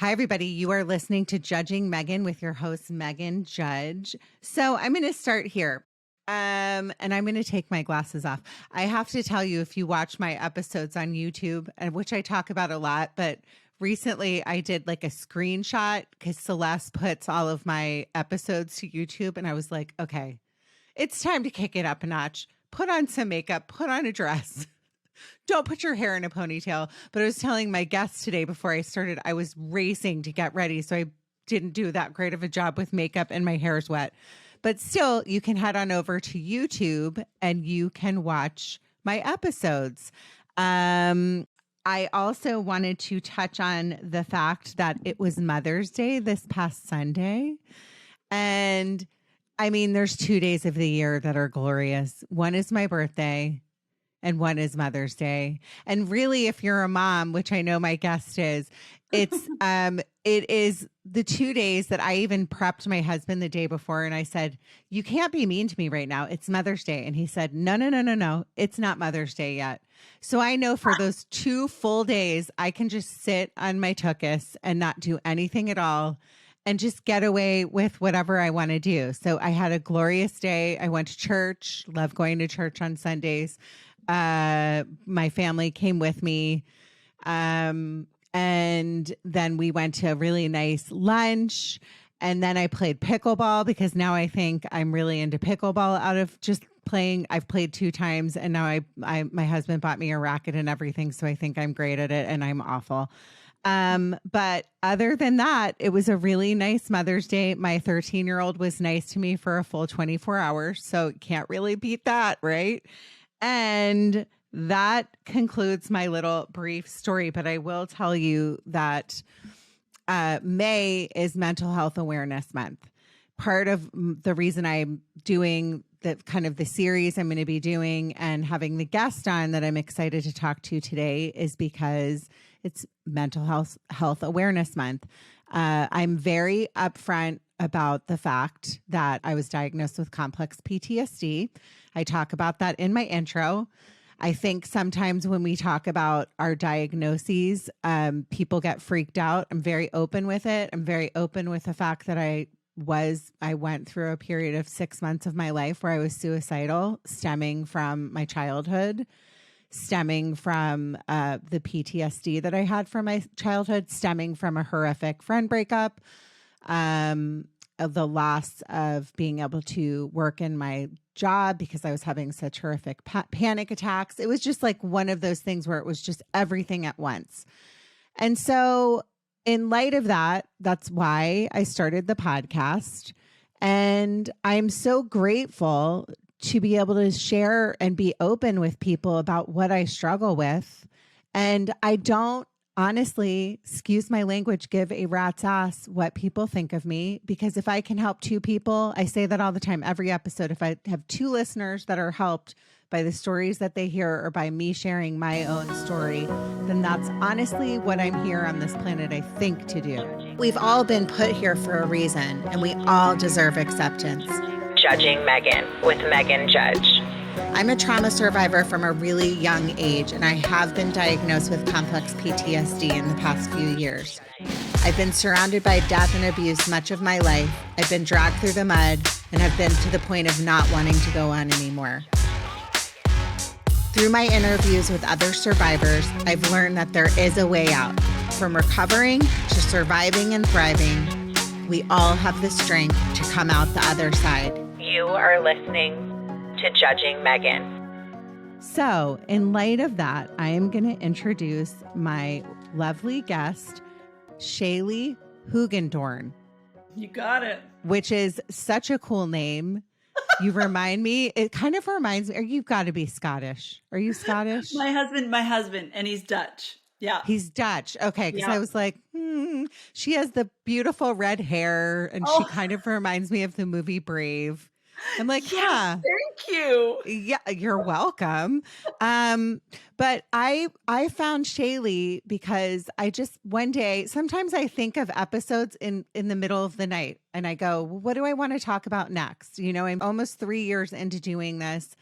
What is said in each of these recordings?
Hi, everybody. You are listening to Judging Meghan with your host, Meghan Judge. So I'm going to start here. And I'm going to take my glasses off. I have to tell you, if you watch my episodes on YouTube, and which I talk about a lot, but recently I did like a screenshot because Celeste puts all of my episodes to YouTube. And I was like, okay, it's time to kick it up a notch. Put on some makeup, put on a dress. Don't put your hair in a ponytail. But I was telling my guests today before I started, I was racing to get ready. So I didn't do that great of a job with makeup and my hair's wet. But still, you can head on over to YouTube and you can watch my episodes. I also wanted to touch on the fact that it was Mother's Day this past Sunday. And I mean, there's 2 days of the year that are glorious. One is my birthday and one is Mother's Day. And really, if you're a mom, which I know my guest is, it is the 2 days that I even prepped my husband the day before. And I said, you can't be mean to me right now. It's Mother's Day. And he said, no. It's not Mother's Day yet. So I know for those 2 full days, I can just sit on my tuchus and not do anything at all and just get away with whatever I want to do. So I had a glorious day. I went to church, love going to church on Sundays. My family came with me. And then we went to a really nice lunch. And then I played pickleball because now I think I'm really into pickleball out of just playing. I've played 2 times and now my husband bought me a racket and everything. So I think I'm great at it and I'm awful. But other than that, it was a really nice Mother's Day. My 13-year-old was nice to me for a full 24 hours. So can't really beat that, right? And that concludes my little brief story. But I will tell you that May is Mental Health Awareness Month. Part of the reason I'm doing the kind of the series I'm going to be doing and having the guest on that I'm excited to talk to today is because it's Mental Health Awareness Month. I'm very upfront about the fact that I was diagnosed with complex PTSD. I talk about that in my intro. I think sometimes when we talk about our diagnoses, people get freaked out. I'm very open with it. I'm very open with the fact that I went through a period of 6 months of my life where I was suicidal, stemming from my childhood, stemming from the PTSD that I had from my childhood, stemming from a horrific friend breakup, of the loss of being able to work in my job because I was having such horrific panic attacks. It was just like one of those things where it was just everything at once. And so in light of that, that's why I started the podcast. And I'm so grateful to be able to share and be open with people about what I struggle with. And I don't honestly, excuse my language, give a rat's ass what people think of me, because if I can help 2 people, I say that all the time, every episode, if I have 2 listeners that are helped by the stories that they hear or by me sharing my own story, then that's honestly what I'm here on this planet, I think, to do. We've all been put here for a reason, and we all deserve acceptance. Judging Meghan with Meghan Judge. I'm a trauma survivor from a really young age, and I have been diagnosed with complex PTSD in the past few years. I've been surrounded by death and abuse much of my life. I've been dragged through the mud and have been to the point of not wanting to go on anymore. Through my interviews with other survivors, I've learned that there is a way out. From recovering to surviving and thriving, we all have the strength to come out the other side. You are listening to Judging Meghan. So, in light of that, I am going to introduce my lovely guest, Shaley Hoogendorn. You got it. Which is such a cool name. You remind me, it kind of reminds me, or you've got to be Scottish. Are you Scottish? My husband, and he's Dutch. Yeah. He's Dutch. Okay. Because I was like, she has the beautiful red hair and she kind of reminds me of the movie Brave. I'm like, yeah. Thank you. Yeah, you're welcome. But I found Shaley because I just one day, sometimes I think of episodes in the middle of the night and I go, well, what do I want to talk about next? You know, I'm almost 3 years into doing this.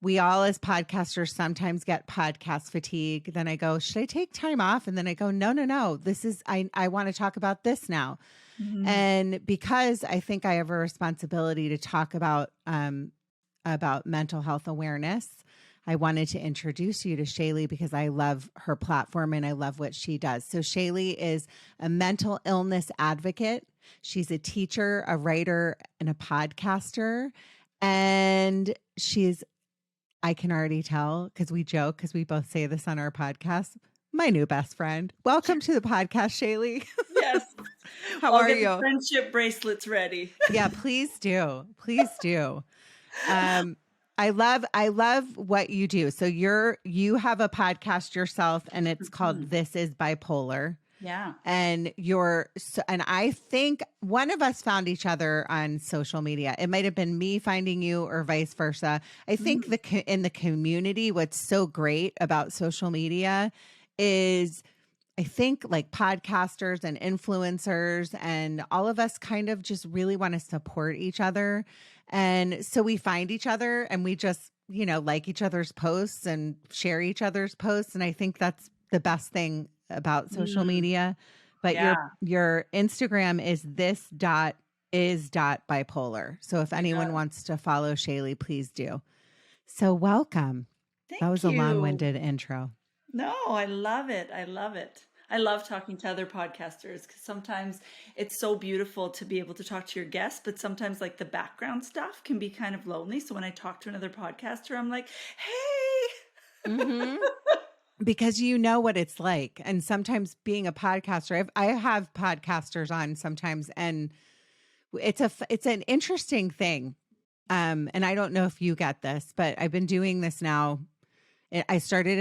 we all as podcasters sometimes get podcast fatigue. Then I go, should I take time off? And then I go, no. This is, I want to talk about this now. And because I think I have a responsibility to talk about mental health awareness, I wanted to introduce you to Shaley because I love her platform and I love what she does. So Shaley is a mental illness advocate. She's a teacher, a writer, and a podcaster. And I can already tell because we joke, because we both say this on our podcast, my new best friend. Welcome to the podcast, Shaley. Yes. How I'll are get you? the friendship bracelets ready. Yeah, please do. Please do. I love what you do. So you have a podcast yourself and it's called This is Bipolar. Yeah. And I think one of us found each other on social media. It might have been me finding you or vice versa. I think in the community, what's so great about social media is I think like podcasters and influencers and all of us kind of just really want to support each other. And so we find each other and we just, like each other's posts and share each other's posts. And I think that's the best thing about social media. But your Instagram is this.is.bipolar. So if anyone wants to follow Shaley, please do. So welcome. Thank that was you. a long-winded intro. No, I love it. I love it. I love talking to other podcasters because sometimes it's so beautiful to be able to talk to your guests, but sometimes like the background stuff can be kind of lonely. So when I talk to another podcaster, I'm like, hey. Because you know what it's like. And sometimes being a podcaster, I have podcasters on sometimes, and it's an interesting thing. And I don't know if you get this, but I've been doing this now. I started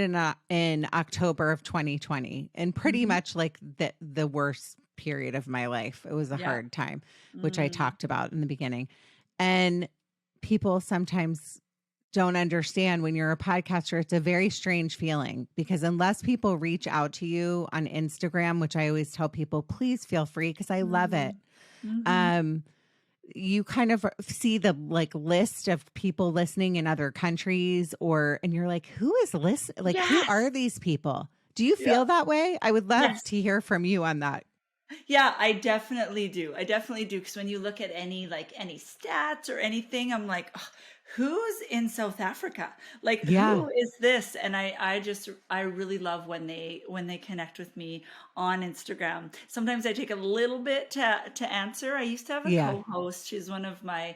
in October of 2020, and pretty much like the worst period of my life. It was a hard time, which I talked about in the beginning. And people sometimes don't understand when you're a podcaster, it's a very strange feeling because unless people reach out to you on Instagram, which I always tell people, please feel free because I love it. You kind of see the like list of people listening in other countries and you're like, who is listening? Like, who are these people? Do you feel that way? I would love to hear from you on that. Yeah, I definitely do. Because when you look at any stats or anything, I'm like, oh, who's in South Africa? Like, who is this? And I really love when they connect with me on Instagram. Sometimes I take a little bit to answer. I used to have a co-host. She's one of my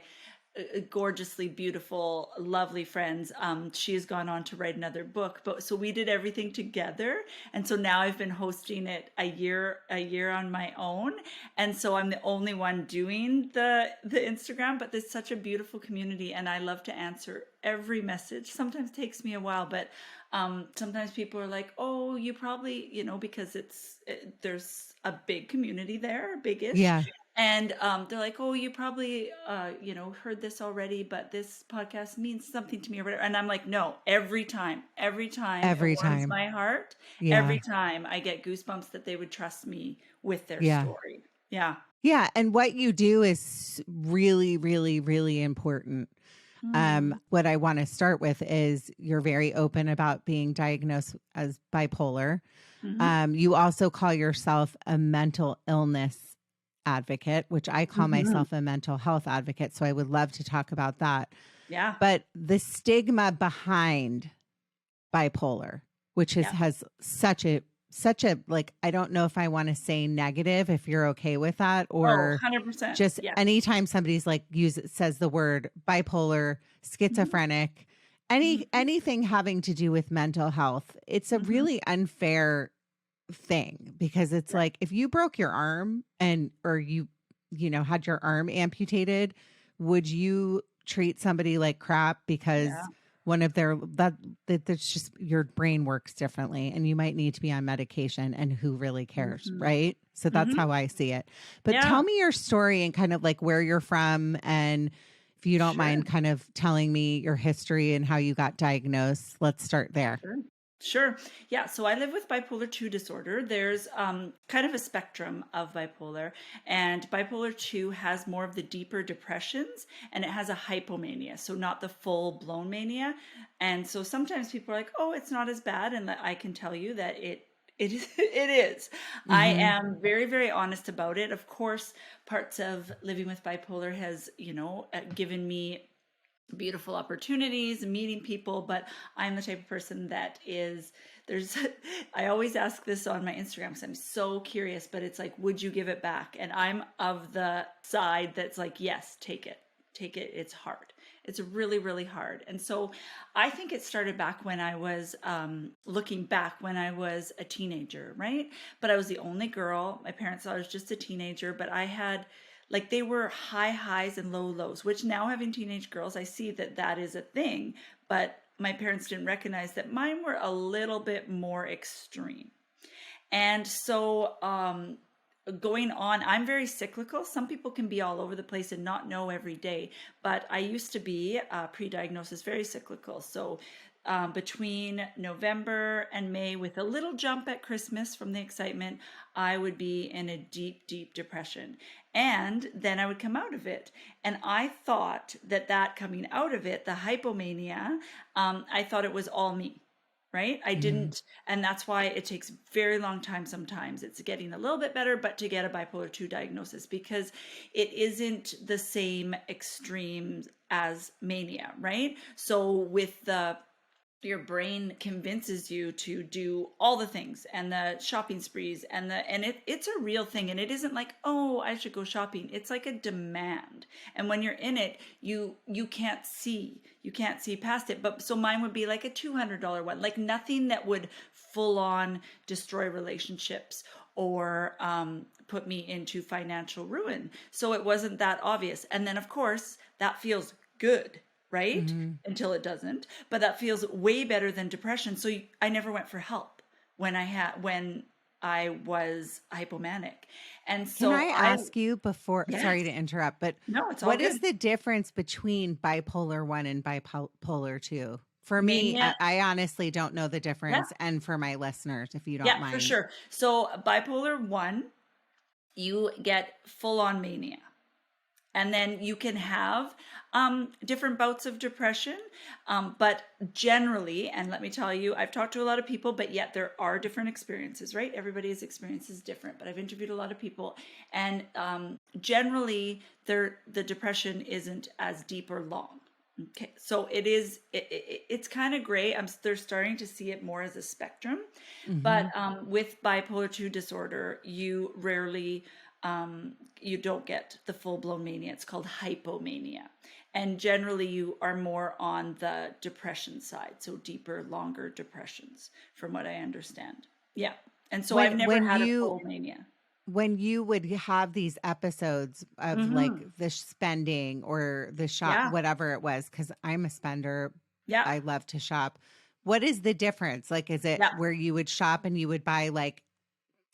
gorgeously beautiful, lovely friends. She has gone on to write another book, but so we did everything together. And so now I've been hosting it a year on my own. And so I'm the only one doing the Instagram, but there's such a beautiful community and I love to answer every message. Sometimes it takes me a while, but sometimes people are like, oh, you probably, because there's a big community there, big-ish. Yeah. And they're like, oh, you probably, heard this already, but this podcast means something to me or whatever. And I'm like, no, every time it warms my heart. Yeah. Every time I get goosebumps that they would trust me with their story. Yeah. Yeah. And what you do is really, really, really important. What I want to start with is you're very open about being diagnosed as bipolar. You also call yourself a mental illness advocate, which I call myself a mental health advocate. So I would love to talk about that. Yeah. But the stigma behind bipolar, which has such a like, I don't know if I want to say negative, if you're okay with that, or 100%. Just anytime somebody's like says the word bipolar, schizophrenic, anything having to do with mental health, it's a really unfair thing because it's like if you broke your arm or you had your arm amputated, would you treat somebody like crap because one of that's just your brain works differently and you might need to be on medication, and who really cares, right? So that's how I see it. But tell me your story and kind of like where you're from, and if you don't mind kind of telling me your history and how you got diagnosed. Let's start there. Sure. Yeah. So I live with bipolar 2 disorder. There's kind of a spectrum of bipolar, and bipolar 2 has more of the deeper depressions and it has a hypomania. So not the full blown mania. And so sometimes people are like, oh, it's not as bad. And I can tell you that it is, it is. I Mm-hmm. am very, very honest about it. Of course, parts of living with bipolar has, given me beautiful opportunities, meeting people, but I'm the type of person that there's I always ask this on my Instagram because I'm so curious, but it's like, would you give it back? And I'm of the side that's like, yes, take it. It's hard. It's really, really hard. And so I think it started back when I was looking back when I was a teenager, right? But I was the only girl. My parents thought I was just a teenager, but I had like they were high highs and low lows, which now having teenage girls, I see that is a thing. But my parents didn't recognize that mine were a little bit more extreme. And so going on, I'm very cyclical. Some people can be all over the place and not know every day, but I used to be pre-diagnosis very cyclical. So between November and May, with a little jump at Christmas from the excitement, I would be in a deep, deep depression. And then I would come out of it. And I thought that coming out of it, the hypomania, I thought it was all me. Right? I didn't, and that's why it takes very long time sometimes. It's getting a little bit better, but to get a bipolar 2 diagnosis, because it isn't the same extremes as mania, right? So with your brain convinces you to do all the things and the shopping sprees and it's a real thing, and it isn't like, oh, I should go shopping. It's like a demand, and when you're in it, you can't see past it. But so mine would be like a $200 one, like nothing that would full on destroy relationships or put me into financial ruin. So it wasn't that obvious. And then of course that feels good, right? Until it doesn't. But that feels way better than depression. So I never went for help when I was hypomanic. And so Can I ask you before, yes. sorry to interrupt, but No, it's all what good. is the difference between bipolar 1 and bipolar 2? For me, Mania. I honestly don't know the difference. And for my listeners, if you don't Yeah, mind. for sure. So bipolar 1, you get full on mania. And then you can have different bouts of depression. But generally, and let me tell you, I've talked to a lot of people, but yet there are different experiences, right? Everybody's experience is different, but I've interviewed a lot of people. And generally, the depression isn't as deep or long. Okay, so it's kind of gray. They're starting to see it more as a spectrum. But with bipolar 2 disorder, you rarely you don't get the full-blown mania. It's called hypomania. And generally you are more on the depression side, so deeper, longer depressions, from what I understand. Yeah. And so I've never had a full mania. When you would have these episodes of like the spending or the shop, whatever it was, because I'm a spender. Yeah. I love to shop. What is the difference? Like, is it where you would shop and you would buy like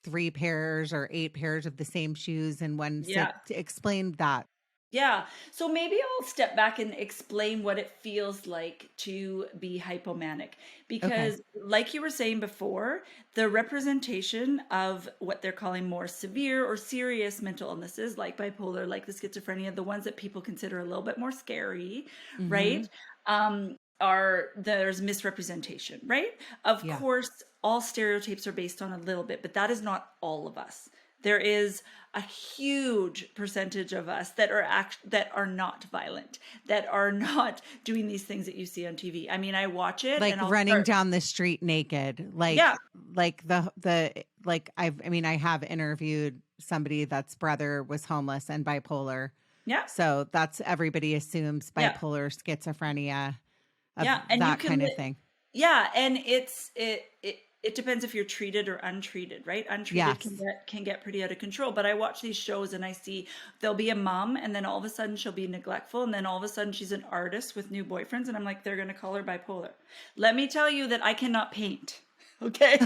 3 pairs or 8 pairs of the same shoes in one sit? Explain that. Yeah. So maybe I'll step back and explain what it feels like to be hypomanic. Because like you were saying before, the representation of what they're calling more severe or serious mental illnesses like bipolar, like the schizophrenia, the ones that people consider a little bit more scary, right? There's misrepresentation, right? Of course, all stereotypes are based on a little bit, but that is not all of us. There is a huge percentage of us that are not violent, that are not doing these things that you see on TV. I mean, I watch it like and running down the street naked, like I have interviewed somebody that's brother was homeless and bipolar. Yeah. So that's, everybody assumes bipolar, schizophrenia, and that kind of thing. Yeah. And it depends if you're treated or untreated, right? Untreated can get pretty out of control. But I watch these shows and I see there'll be a mom and then all of a sudden she'll be neglectful. And then all of a sudden she's an artist with new boyfriends. And I'm like, they're going to call her bipolar. Let me tell you that I cannot paint. Okay.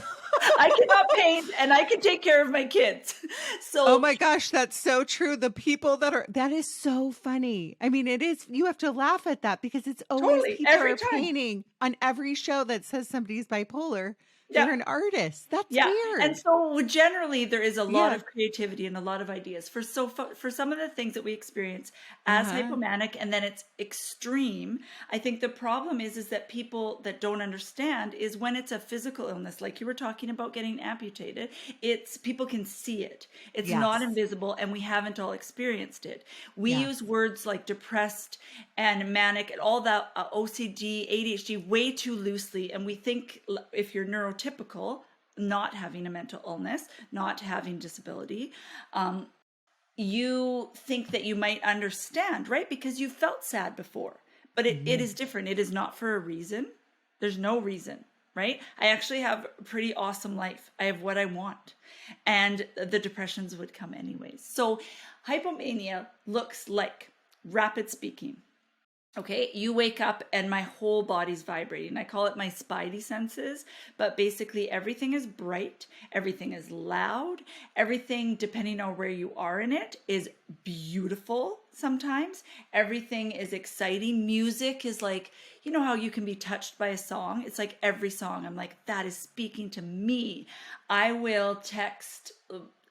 I cannot paint and I can take care of my kids. Oh So my gosh, that's so true. The people that is so funny. I mean, it is, you have to laugh at that because it's always totally, people every are time. painting on every show that says somebody's bipolar. Yeah. They're an artist. That's Yeah. And weird. so generally there is a lot Yeah. of creativity and a lot of ideas for some of the things that we experience as Uh-huh. hypomanic and then it's extreme. I think the problem is that people that don't understand is when it's a physical illness, like you were talking about getting amputated, it's people can see it. It's not Yes. invisible and we haven't all experienced it. We use Yes. words like depressed and manic and all that OCD, ADHD way too loosely. And we think if you're neurotypical, not having a mental illness, not having disability, you think that you might understand, right? Because you felt sad before. But it is different. It is not for a reason. There's no reason, right? I actually have a pretty awesome life. I have what I want. And the depressions would come anyways. So hypomania looks like rapid speaking. Okay, you wake up and my whole body's vibrating. I call it my spidey senses, but basically everything is bright, everything is loud, everything, depending on where you are in it, is beautiful sometimes. Everything is exciting. Music is like, you know how you can be touched by a song? It's like every song, I'm like, that is speaking to me. I will text,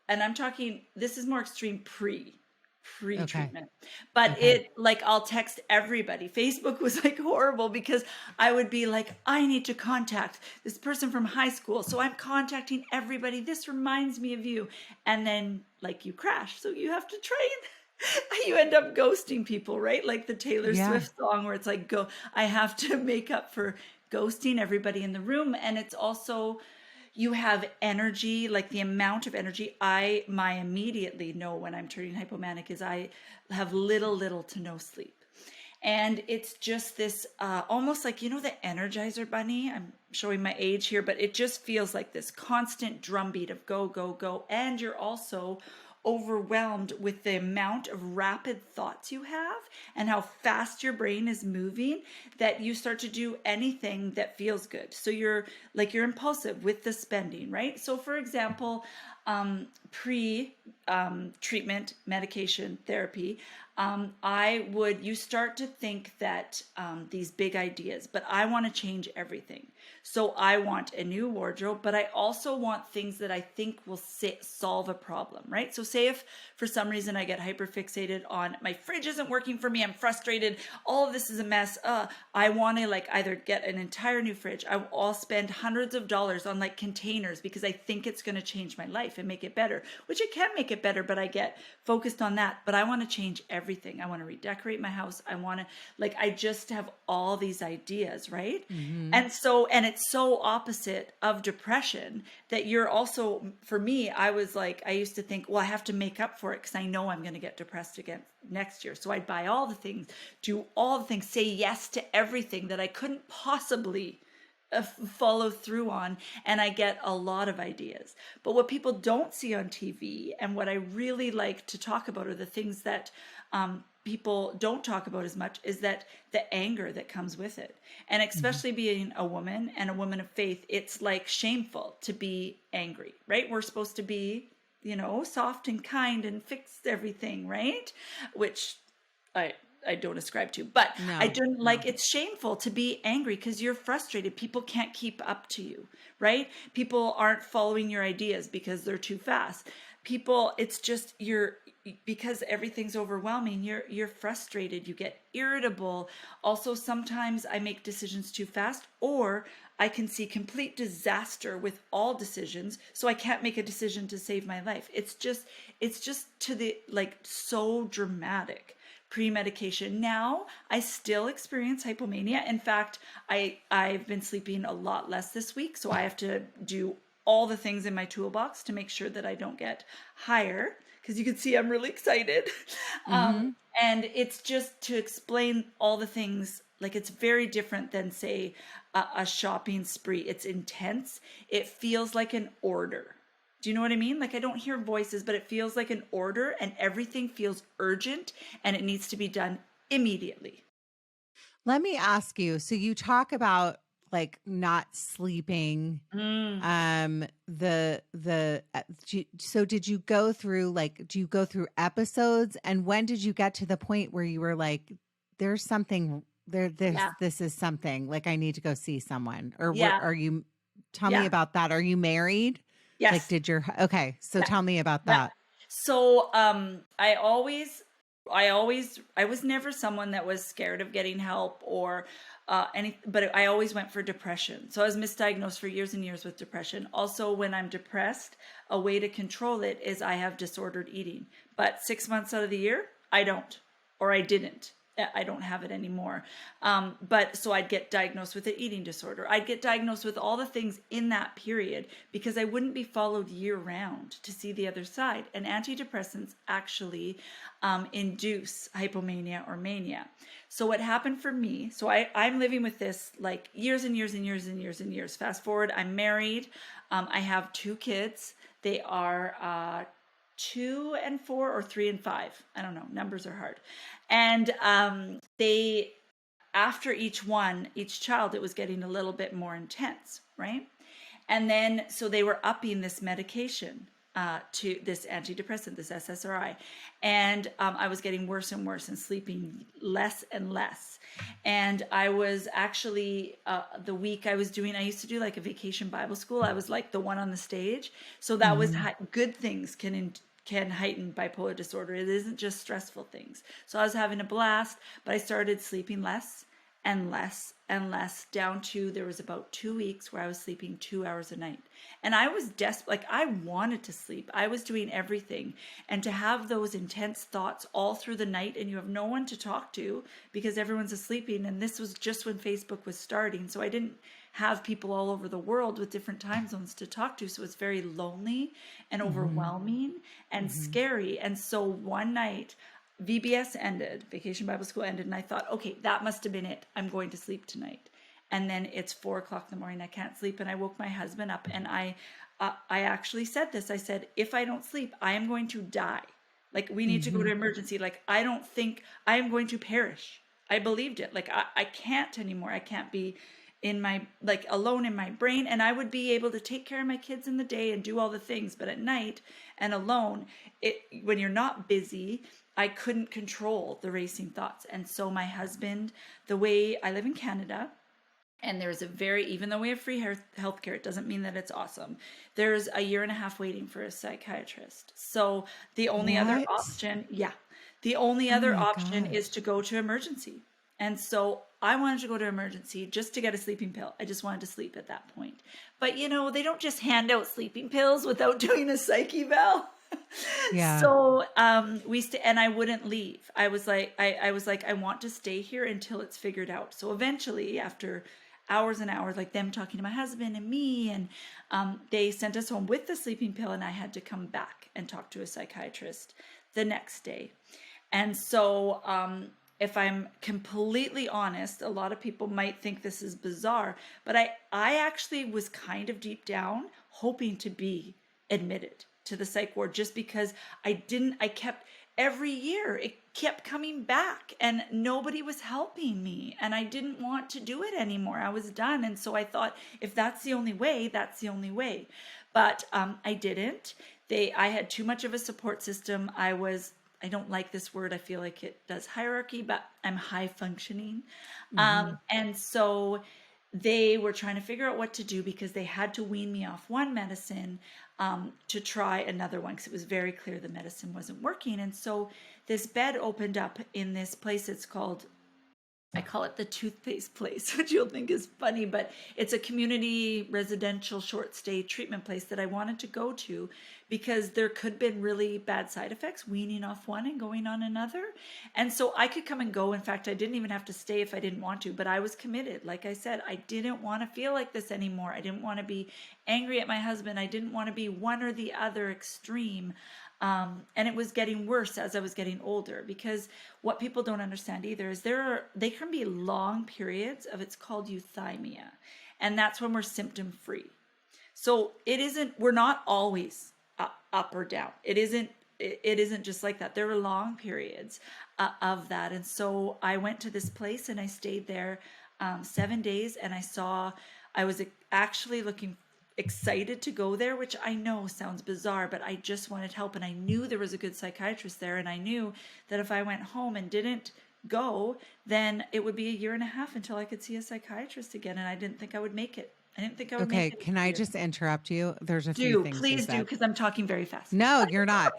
and I'm talking, this is more extreme pre-treatment. But it like I'll text everybody. Facebook was like horrible because I would be like, I need to contact this person from high school. So I'm contacting everybody. This reminds me of you. And then like you crash. So you have to train. You end up ghosting people, right? Like the Taylor Swift song where it's like, go, I have to make up for ghosting everybody in the room. And it's also, you have energy, like the amount of energy. My immediately know when I'm turning hypomanic is I have little to no sleep. And it's just this almost like, you know, the Energizer Bunny. I'm showing my age here, but it just feels like this constant drumbeat of go, go, go. And you're also overwhelmed with the amount of rapid thoughts you have and how fast your brain is moving that you start to do anything that feels good. So you're impulsive with the spending, right? So for example, pre-treatment medication therapy, you start to think that these big ideas, but I want to change everything. So I want a new wardrobe, but I also want things that I think will solve a problem, right? So say if for some reason I get hyperfixated on my fridge isn't working for me, I'm frustrated, all of this is a mess. I want to like either get an entire new fridge. I'll spend hundreds of dollars on like containers because I think it's going to change my life and make it better, which it can make it better, but I get focused on that. But I want to change everything. I want to redecorate my house. I just have all these ideas, right? And it's so opposite of depression that you're also, for me, I used to think, well, I have to make up for it because I know I'm going to get depressed again next year. So I'd buy all the things, do all the things, say yes to everything that I couldn't possibly follow through on, and I get a lot of ideas. But what people don't see on TV and what I really like to talk about are the things that people don't talk about as much is that the anger that comes with it. And especially being a woman and a woman of faith, it's like shameful to be angry, right? We're supposed to be, you know, soft and kind and fix everything, right? Which I don't ascribe to, but I don't like, it's shameful to be angry because you're frustrated. People can't keep up to you, right? People aren't following your ideas because they're too fast. It's just, because everything's overwhelming, you're frustrated, you get irritable. Also, sometimes I make decisions too fast, or I can see complete disaster with all decisions, so I can't make a decision to save my life. It's just to the like so dramatic. Pre-medication. Now I still experience hypomania. In fact, I've been sleeping a lot less this week, so I have to do all the things in my toolbox to make sure that I don't get higher, because you can see I'm really excited. And it's just to explain all the things, like it's very different than say a shopping spree. It's intense. It feels like an order. Do you know what I mean? Like I don't hear voices, but it feels like an order and everything feels urgent and it needs to be done immediately. Let me ask you, so you talk about like not sleeping. Mm. So did you go through do you go through episodes, and when did you get to the point where you were like, there's something there, Yeah. this is something, like I need to go see someone? Or what Yeah. are you, tell me Yeah. about that. Are you married? Like, Yes. did your, okay, so Yeah. tell me about Yeah. that. So, I was never someone that was scared of getting help or but I always went for depression. So I was misdiagnosed for years and years with depression. Also, when I'm depressed, a way to control it is I have disordered eating. But 6 months out of the year, I don't, or I didn't. I don't have it anymore. But so I'd get diagnosed with an eating disorder. I'd get diagnosed with all the things in that period because I wouldn't be followed year round to see the other side. And antidepressants actually induce hypomania or mania. So what happened for me, so I'm living with this like years and years and years and years and years. Fast forward, I'm married. I have 2 kids. They are 2 and 4 or 3 and 5. I don't know. Numbers are hard. And they, after each child, it was getting a little bit more intense, right? And then, so they were upping this medication to this antidepressant, this SSRI. And I was getting worse and worse and sleeping less and less. And I was actually, the week I was doing, I used to do like a vacation Bible school. I was like the one on the stage. So that was good things can heighten bipolar disorder. It isn't just stressful things. So I was having a blast, but I started sleeping less and less and less, down to there was about 2 weeks where I was sleeping 2 hours a night. And I was desperate, like I wanted to sleep. I was doing everything. And to have those intense thoughts all through the night and you have no one to talk to because everyone's sleeping. And this was just when Facebook was starting. So I didn't have people all over the world with different time zones to talk to. So it's very lonely and overwhelming and scary. And so one night, VBS ended, Vacation Bible School ended, and I thought, okay, that must have been it. I'm going to sleep tonight. And then it's 4:00 in the morning. I can't sleep. And I woke my husband up, and I actually said this. I said, if I don't sleep, I am going to die. Like, we need to go to emergency. Like, I don't think I am going to perish. I believed it. Like, I can't anymore. I can't be in my, like, alone in my brain. And I would be able to take care of my kids in the day and do all the things. But at night and alone, when you're not busy, I couldn't control the racing thoughts. And so my husband, the way I live in Canada, and there's even though we have free health care, it doesn't mean that it's awesome. There's a year and a half waiting for a psychiatrist. So the only other option, is to go to emergency. And so I wanted to go to emergency just to get a sleeping pill. I just wanted to sleep at that point. But they don't just hand out sleeping pills without doing a psych eval. Yeah. So and I wouldn't leave. I was like, I want to stay here until it's figured out. So eventually, after hours and hours, like them talking to my husband and me, and they sent us home with the sleeping pill, and I had to come back and talk to a psychiatrist the next day. And so if I'm completely honest, a lot of people might think this is bizarre, but I actually was kind of deep down hoping to be admitted to the psych ward, just because every year it kept coming back and nobody was helping me, and I didn't want to do it anymore. I was done. And so I thought, if that's the only way, that's the only way. But I didn't. I had too much of a support system. I don't like this word. I feel like it does hierarchy, but I'm high functioning. And so they were trying to figure out what to do, because they had to wean me off one medicine to try another one, because it was very clear the medicine wasn't working. And so this bed opened up in this place. It's called, I call it the toothpaste place, which you'll think is funny, but it's a community residential short stay treatment place that I wanted to go to, because there could have been really bad side effects weaning off one and going on another. And so I could come and go. In fact, I didn't even have to stay if I didn't want to, but I was committed. Like I said, I didn't want to feel like this anymore. I didn't want to be angry at my husband. I didn't want to be one or the other extreme. And it was getting worse as I was getting older, because what people don't understand either is they can be long periods of, it's called euthymia. And that's when we're symptom free. So we're not always up or down. It isn't just like that. There were long periods of that. And so I went to this place and I stayed there 7 days, and I was actually excited to go there, which I know sounds bizarre, but I just wanted help, and I knew there was a good psychiatrist there, and I knew that if I went home and didn't go, then it would be a year and a half until I could see a psychiatrist again, and I didn't think I would make it. I didn't think I would Okay, make it. can I just interrupt you? There's a few things you Please do, said. because I'm talking very fast. No, you're not.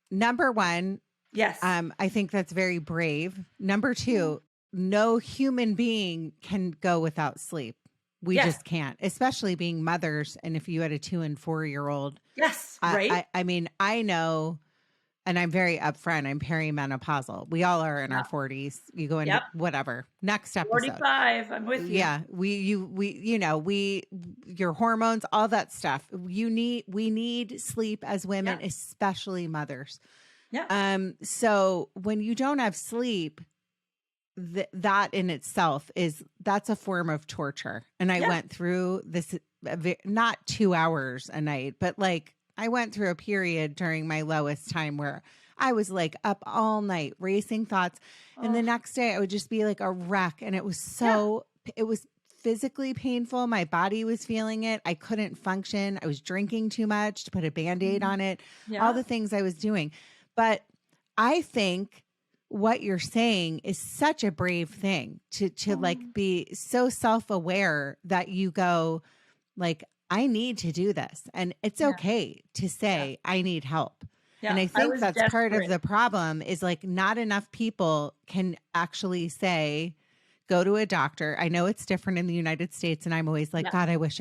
Number one, Yes. I think that's very brave. Number two, no human being can go without sleep. We Yes. just can't, especially being mothers. And if you had a 2 and 4 year old, Yes, right. I mean, I know, and I'm very upfront. I'm perimenopausal. We all are in our 40s. You go into whatever next episode. 45. I'm with you. Yeah, your hormones, all that stuff. We need sleep as women, especially mothers. Yeah. So when you don't have sleep, that in itself that's a form of torture. And I went through this, not 2 hours a night, but like I went through a period during my lowest time where I was like up all night racing thoughts. And the next day I would just be like a wreck. And it was it was physically painful. My body was feeling it. I couldn't function. I was drinking too much to put a Band-Aid on it. All the things I was doing. But I think what you're saying is such a brave thing to like be so self-aware that you go like, I need to do this. And it's okay to say, I need help. Yeah. And I think that's part of the problem is like not enough people can actually say, go to a doctor. I know it's different in the United States. And I'm always like, God, I wish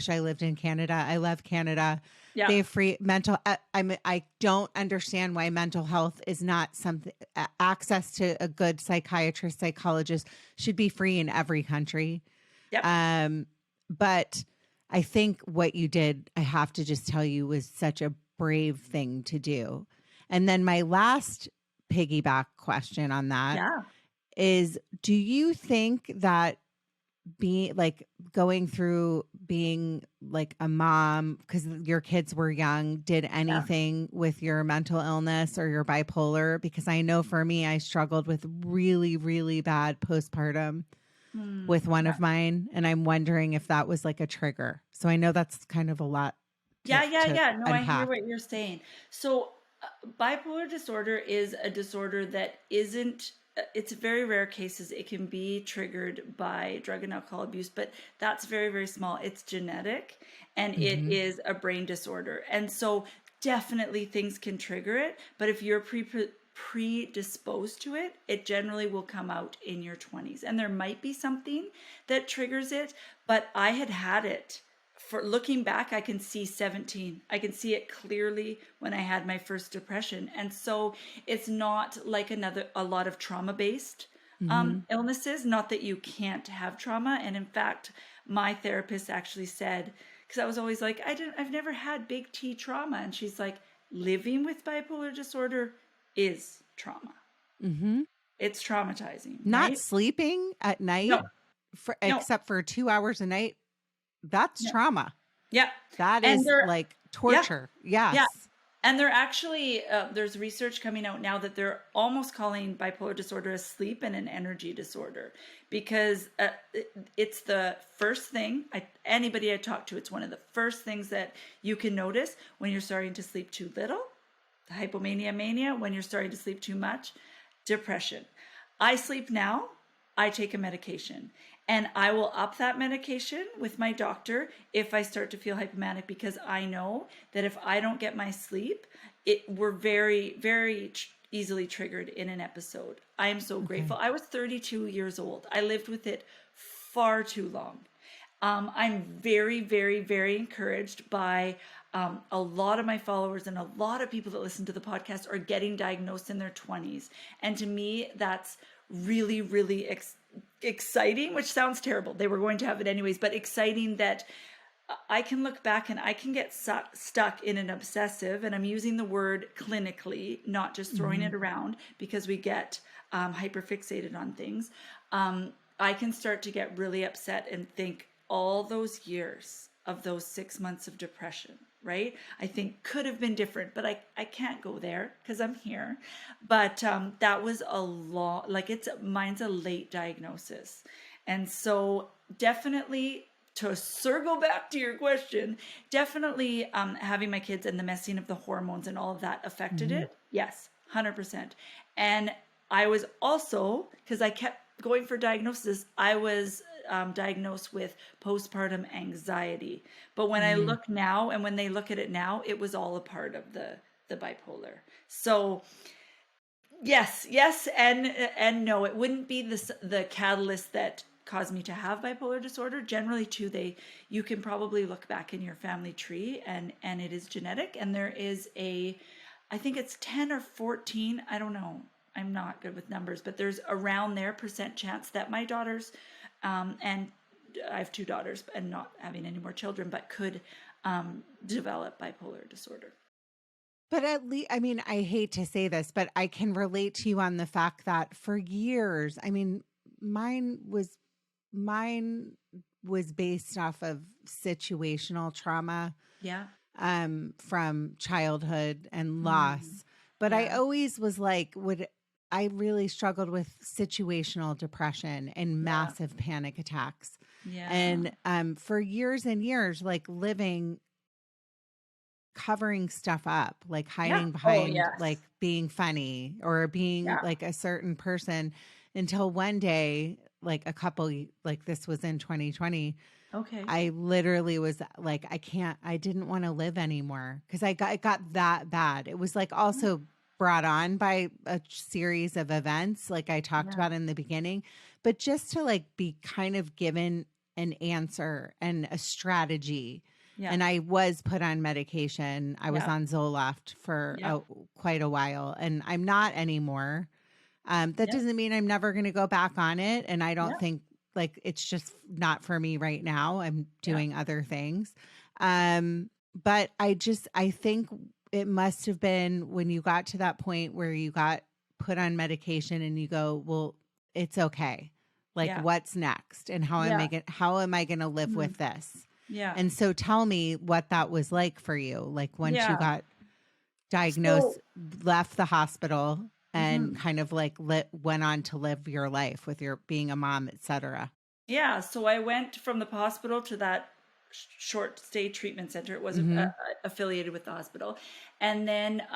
I lived in Canada. I love Canada. Yeah. They have free mental. I don't understand why mental health is not something. Access to a good psychiatrist, psychologist should be free in every country. Yep. But I think what you did, I have to just tell you, was such a brave thing to do. And then my last piggyback question on that is, do you think that being like going through being like a mom because your kids were young did anything with your mental illness or your bipolar? Because I know for me, I struggled with really, really bad postpartum with one of mine. And I'm wondering if that was like a trigger. So I know that's kind of a lot. No, unpack. I hear what you're saying. So bipolar disorder is a disorder that isn't, it's very rare cases. It can be triggered by drug and alcohol abuse, but that's very, very small. It's genetic and it is a brain disorder. And so definitely things can trigger it. But if you're predisposed to it, it generally will come out in your 20s. And there might be something that triggers it, but I had it. For looking back, I can see 17. I can see it clearly when I had my first depression. And so it's not like a lot of trauma-based illnesses, not that you can't have trauma. And in fact, my therapist actually said, because I was always like, I've never had big T trauma. And she's like, living with bipolar disorder is trauma. It's traumatizing. Not right? sleeping at night, except for 2 hours a night. That's trauma. Yeah. That is like torture. Yes. Yeah. And they're actually, there's research coming out now that they're almost calling bipolar disorder a sleep and an energy disorder because it's the first thing, anybody I talk to, it's one of the first things that you can notice when you're starting to sleep too little, the hypomania mania, when you're starting to sleep too much, depression. I sleep now, I take a medication. And I will up that medication with my doctor if I start to feel hypomanic because I know that if I don't get my sleep, we're very, very easily triggered in an episode. I am so grateful. I was 32 years old. I lived with it far too long. I'm very, very, very encouraged by a lot of my followers and a lot of people that listen to the podcast are getting diagnosed in their 20s. And to me, that's really, really exciting, which sounds terrible. They were going to have it anyways, but exciting that I can look back and I can get stuck in an obsessive, and I'm using the word clinically, not just throwing it around because we get hyperfixated on things. I can start to get really upset and think all those years of those 6 months of depression, right? I think could have been different, but I can't go there because I'm here. But that was a long, mine's a late diagnosis. And so definitely, to circle back to your question, definitely having my kids and the messing of the hormones and all of that affected Mm-hmm. it. Yes, 100%. And I was also, because I kept going for diagnosis, I was diagnosed with postpartum anxiety. But when I look now, and when they look at it now, it was all a part of the bipolar. So yes, and no, it wouldn't be the catalyst that caused me to have bipolar disorder. Generally, too, you can probably look back in your family tree, and it is genetic, and there is I think it's 10 or 14, I don't know. I'm not good with numbers, but there's around there percent chance that my daughters, and I have two daughters and not having any more children, but could develop bipolar disorder. But at least, I mean, I hate to say this, but I can relate to you on the fact that for years, I mean, mine was mine was based off of situational trauma Yeah. from childhood and Mm, loss. But I yeah. always was like, would I really struggled with situational depression and Yeah. massive panic attacks. Yeah. And for years and years, like living covering stuff up, like Yeah. hiding Oh, behind yes. like being funny or being Yeah. like a certain person until one day, like like this was in 2020, Okay. I literally was like, I didn't want to live anymore because it got that bad. It was like Yeah. also brought on by a series of events, like I talked Yeah. about in the beginning, but just to like be kind of given an answer and a strategy. Yeah. And I was put on medication. I was Yeah. on Zoloft for Yeah. quite a while, and I'm not anymore. That Yeah. doesn't mean I'm never going to go back on it. And I don't Yeah. think like it's just not for me right now. I'm Yeah. doing other things. But I think it must have been when you got to that point where you got put on medication and you go, well, it's okay. Like Yeah. what's next? And Yeah. how am I going to live Mhm. with this? Yeah. And so tell me what that was like for you. Like once you Yeah. got diagnosed, So, left the hospital and mhm. kind of like went on to live your life with your being a mom, etc. Yeah. So I went from the hospital to that short stay treatment center. It wasn't Mhm. affiliated with the hospital. And then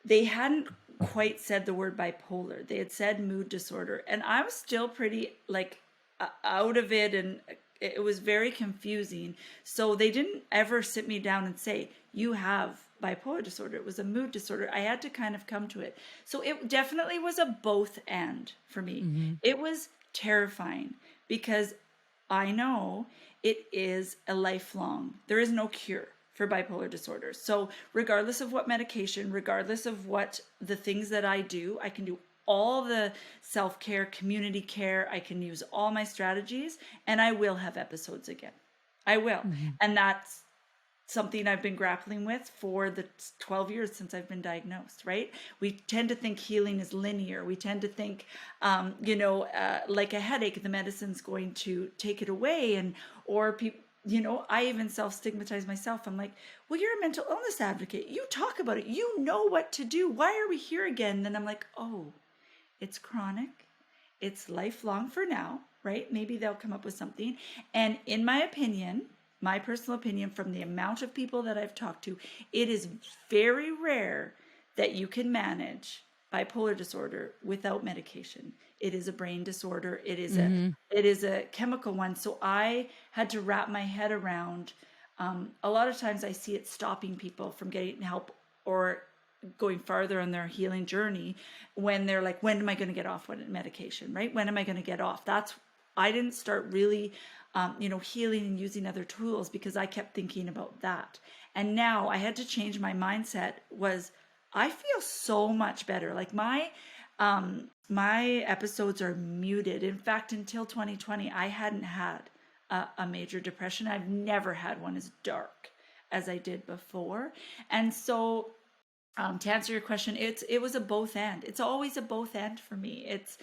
they hadn't quite said the word bipolar. They had said mood disorder. And I was still pretty like out of it, and it was very confusing. So they didn't ever sit me down and say, you have bipolar disorder. It was a mood disorder. I had to kind of come to it. So it definitely was a both and for me. Mhm. It was terrifying because I know it is a lifelong, there is no cure for bipolar disorder. So, regardless of what medication, regardless of what the things that I do, I can do all the self care, community care, I can use all my strategies, and I will have episodes again. I will. Mhm. And that's something I've been grappling with for the 12 years since I've been diagnosed, right? We tend to think healing is linear. We tend to think, like a headache, the medicine's going to take it away. And, or people, I even self stigmatize myself. I'm like, well, you're a mental illness advocate. You talk about it. You know what to do. Why are we here again? Then I'm like, oh, it's chronic. It's lifelong for now, right? Maybe they'll come up with something. And in my opinion, my personal opinion, from the amount of people that I've talked to, it is very rare that you can manage bipolar disorder without medication. It is a brain disorder. Mhm. It is a chemical one. So I had to wrap my head around. A lot of times I see it stopping people from getting help or going farther on their healing journey when they're like, when am I going to get off medication, right? When am I going to get off? I didn't start really, healing and using other tools because I kept thinking about that. And now I had to change my mindset. I feel so much better. Like my episodes are muted. In fact, until 2020, I hadn't had a major depression. I've never had one as dark as I did before. And so to answer your question, it was a both and. It's always a both and for me. It's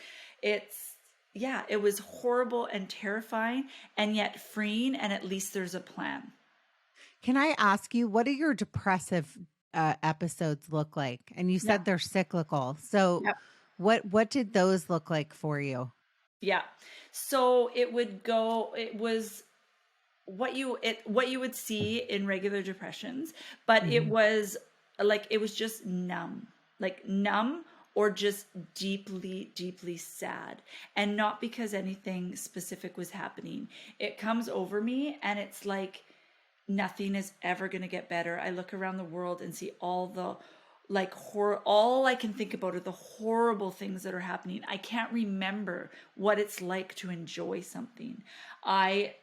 yeah, it was horrible and terrifying and yet freeing, and at least there's a plan. Can I ask you, what do your depressive episodes look like? And you Yeah. said they're cyclical. So Yep. what did those look like for you? Yeah. So it was what you would see in regular depressions, but it Mhm. was like it was just numb. Like numb or just deeply, deeply sad. And not because anything specific was happening. It comes over me and it's like nothing is ever going to get better. I look around the world and see all the all I can think about are the horrible things that are happening. I can't remember what it's like to enjoy something. I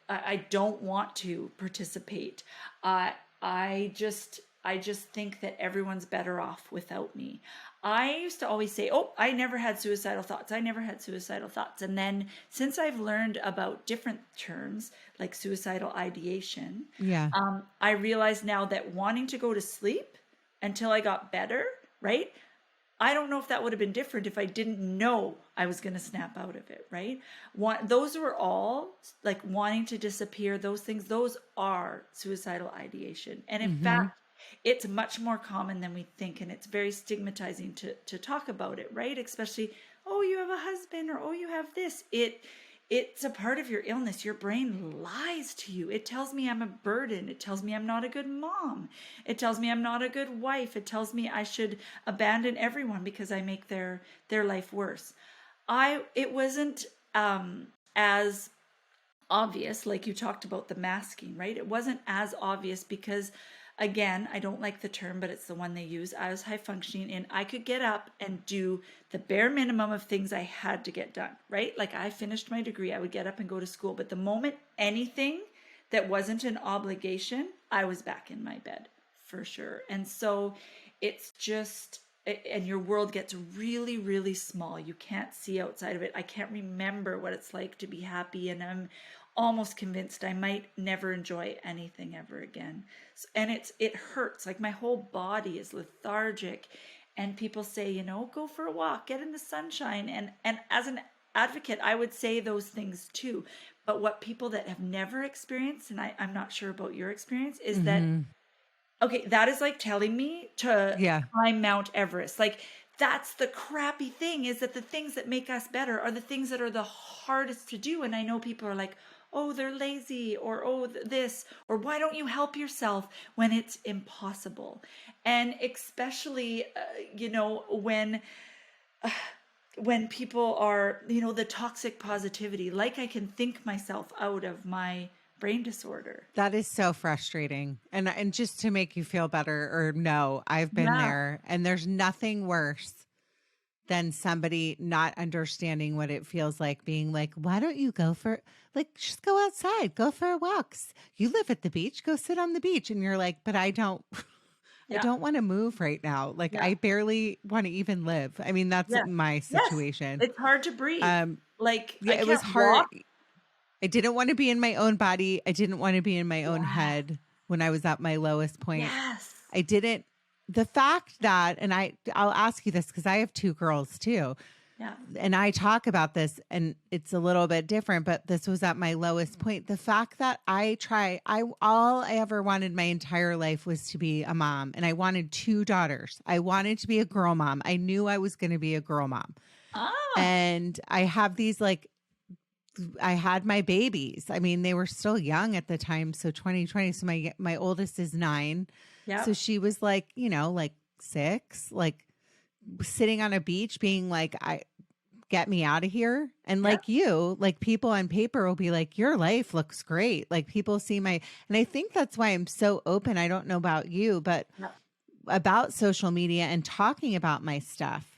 don't want to participate. I just think that everyone's better off without me. I used to always say, "Oh, I never had suicidal thoughts. I never had suicidal thoughts." And then since I've learned about different terms like suicidal ideation, Yeah. I realize now that wanting to go to sleep until I got better, right? I don't know if that would have been different if I didn't know I was going to snap out of it, right? Those were all like wanting to disappear, those things, those are suicidal ideation. And in Mhm. fact, it's much more common than we think, and it's very stigmatizing to talk about it, right? Especially, oh, you have a husband, or oh, you have this. It's a part of your illness. Your brain lies to you. It tells me I'm a burden. It tells me I'm not a good mom. It tells me I'm not a good wife. It tells me I should abandon everyone because I make their life worse. It wasn't as obvious, like you talked about the masking, right? It wasn't as obvious because, again, I don't like the term, but it's the one they use. I was high functioning and I could get up and do the bare minimum of things I had to get done, right? Like I finished my degree, I would get up and go to school. But the moment anything that wasn't an obligation, I was back in my bed for sure. And so it's just, and your world gets really, really small. You can't see outside of it. I can't remember what it's like to be happy, and I'm almost convinced I might never enjoy anything ever again. And it hurts. Like my whole body is lethargic, and people say, go for a walk, get in the sunshine. And as an advocate, I would say those things too. But what people that have never experienced, and I'm not sure about your experience, is that Mhm. okay, that is like telling me to Yeah. climb Mount Everest. Like that's the crappy thing, is that the things that make us better are the things that are the hardest to do. And I know people are like, oh, they're lazy, or oh, this, or why don't you help yourself when it's impossible? And especially, when people are, the toxic positivity, like I can think myself out of my brain disorder. That is so frustrating. And just to make you feel better, or no, I've been Yeah. there, and there's nothing worse than somebody not understanding what it feels like being like, why don't you go for, like, just go outside, go for walks. You live at the beach, go sit on the beach. And you're like, but I don't, I Yeah. don't want to move right now. Like, Yeah. I barely want to even live. I mean, that's Yes. my Yes. situation. It's hard to breathe. Um, Like I yeah, it was can't hard. walk. I didn't want to be in my own body. I didn't want to be in my own Yeah. head when I was at my lowest point. Yes. I didn't, the fact that, and I'll ask you this because I have two girls too. Yeah. And I talk about this, and it's a little bit different, but this was at my lowest point. The fact that all I ever wanted my entire life was to be a mom, and I wanted two daughters. I wanted to be a girl mom. I knew I was going to be a girl mom. Ah. And I had my babies. I mean, they were still young at the time. So 2020. So my oldest is 9. So Yep. she was like, like 6, like sitting on a beach being like, get me out of here. And Yep. like like people on paper will be like, your life looks great. Like people see and I think that's why I'm so open. I don't know about you, but Yep. about social media and talking about my stuff.